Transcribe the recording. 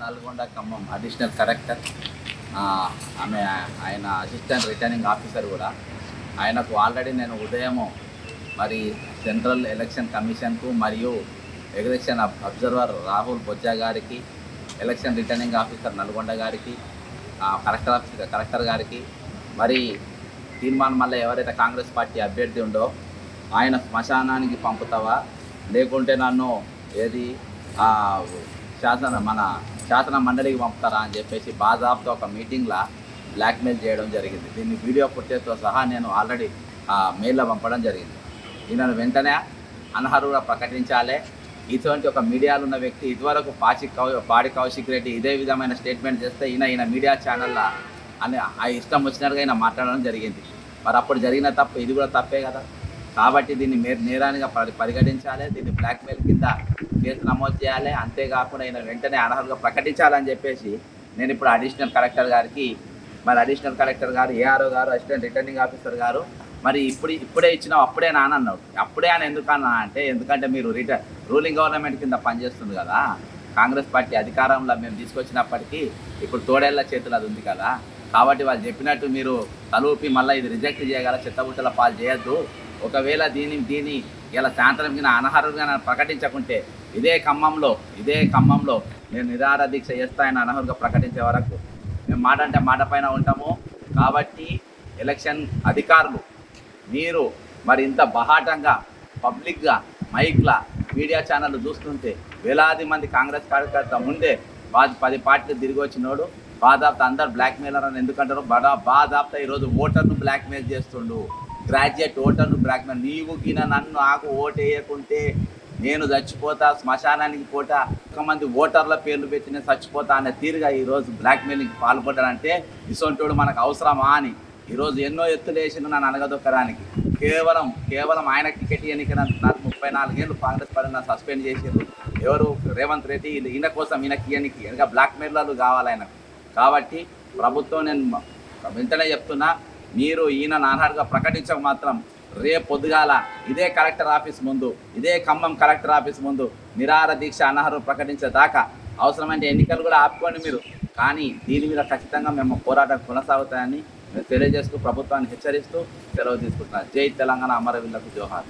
Nalgonda Khammam additional collector ఆమె ఆయన assistant returning officer కూడా ఆయనకు ఆల్రెడీ నేను ఉదయము మరి సెంట్రల్ ఎలక్షన్ కమిషన్కు మరియు ఎలక్షన్ అబ్జర్వర్ రాహుల్ బొజ్జా గారికి ఎలక్షన్ రిటర్నింగ్ ఆఫీసర్ నల్గొండ గారికి కలెక్టర్ గారికి మరి తీర్మానం మళ్ళీ ఎవరైతే కాంగ్రెస్ పార్టీ అభ్యర్థి ఉండో ఆయన శ్మశానానికి పంపుతావా లేకుంటే నన్ను ఏది శాసన మండలికి పంపుతారా అని చెప్పేసి బాజాబ్తో ఒక మీటింగ్లో బ్లాక్మెయిల్ చేయడం జరిగింది. దీన్ని వీడియో ఫుటేజ్తో సహా నేను ఆల్రెడీ మెయిల్లో పంపడం జరిగింది. ఈయనను వెంటనే అనర్హులుగా ప్రకటించాలి. ఇటువంటి ఒక మీడియాలో ఉన్న వ్యక్తి ఇదివరకు పాడి కౌశిక్ రెడ్డి ఇదే విధమైన స్టేట్మెంట్ చేస్తే ఈయన మీడియా ఛానల్లో అని ఇష్టం వచ్చినట్టుగా ఈయన మాట్లాడడం జరిగింది. మరి అప్పుడు జరిగిన తప్పు ఇది కూడా తప్పే కదా. కాబట్టి దీన్ని నేరానిగా పరిగణించాలి. దీన్ని బ్లాక్మెయిల్ కింద కేసు నమోదు చేయాలి. అంతేకాకుండా ఈయన వెంటనే అనర్హులుగా ప్రకటించాలని చెప్పేసి నేను ఇప్పుడు అడిషనల్ కలెక్టర్ గారికి అడిషనల్ కలెక్టర్ గారు, ఏఆర్ఓ గారు, అసిస్టెంట్ రిటర్నింగ్ ఆఫీసర్ గారు మరి ఇప్పుడే ఇచ్చినావు అప్పుడే నానన్నాడు. అప్పుడే అని ఎందుకన్నా అంటే ఎందుకంటే మీరు రూలింగ్ గవర్నమెంట్ కింద పనిచేస్తుంది కదా. కాంగ్రెస్ పార్టీ అధికారంలో మేము తీసుకొచ్చినప్పటికీ ఇప్పుడు తోడేళ్ల చేతులు అది ఉంది కదా. కాబట్టి వాళ్ళు చెప్పినట్టు మీరు తలూపి మళ్ళీ ఇది రిజెక్ట్ చేయగల చిత్తబుట్టల పాలు చేయొద్దు. ఒకవేళ దీని ఇలా సాయంత్రం కింద అనర్హులుగా ప్రకటించకుంటే ఇదే ఖమ్మంలో నేను నిరాహార దీక్ష చేస్తా ఆయన అనర్హులుగా ప్రకటించే వరకు మేము మాట అంటే మాట పైన ఉంటాము. కాబట్టి ఎలక్షన్ అధికారులు మీరు మరి ఇంత బహాటంగా పబ్లిక్గా మైక్లా మీడియా ఛానళ్ళు చూస్తుంటే వేలాది మంది కాంగ్రెస్ కార్యకర్త ముందే 10 పార్టీలు తిరిగి వచ్చినోడు బాధాప్త అందరు బ్లాక్మెయిలర్ అని ఎందుకంటారు. బాధాప్త ఈరోజు ఓటర్ను బ్లాక్మెయిల్ చేస్తుండు. గ్రాడ్యుయేట్ ఓటర్ను బ్లాక్మెయిల్. నీవు గిన నన్ను నాకు ఓటు వేయకుంటే నేను చచ్చిపోతా, శ్మశానానికి పోతా, మంది ఓటర్ల పేర్లు పెట్టి నేను చచ్చిపోతా అనే తీరుగా ఈరోజు బ్లాక్మెయిలింగ్ పాల్పడ్డాడంటే ఇసొంటోడు మనకు అవసరమా అని ఈరోజు ఎన్నో ఎత్తులు వేసిండు నన్ను అనగదొక్కడానికి. కేవలం ఆయన టికెట్ ఇవ్వడానికి నాకు 34 ఏళ్ళు కాంగ్రెస్ పార్టీ నన్ను సస్పెండ్ చేసారు. ఎవరు రేవంత్ రెడ్డి ఈయన కోసం ఈయనకి ఇవ్వనికి ఇంకా బ్లాక్మెయిలర్లు కావాలి ఆయనకు. కాబట్టి ప్రభుత్వం నేను వెంటనే చెప్తున్నా, మీరు ఈయన అనర్హులుగా ప్రకటించక మాత్రం రేపు పొద్దుగాల ఇదే కలెక్టర్ ఆఫీస్ ముందు, ఇదే ఖమ్మం కలెక్టర్ ఆఫీస్ ముందు నిరాహార దీక్ష అనర్హులు ప్రకటించేదాకా అవసరమైన ఎన్నికలు కూడా ఆపుకోండి మీరు. కానీ దీని మీద ఖచ్చితంగా మేము పోరాటం కొనసాగుతాయని మేము తెలియజేస్తూ ప్రభుత్వాన్ని హెచ్చరిస్తూ సెలవు తీసుకుంటున్నాను. జై తెలంగాణ, అమరవీరులకు జోహార్.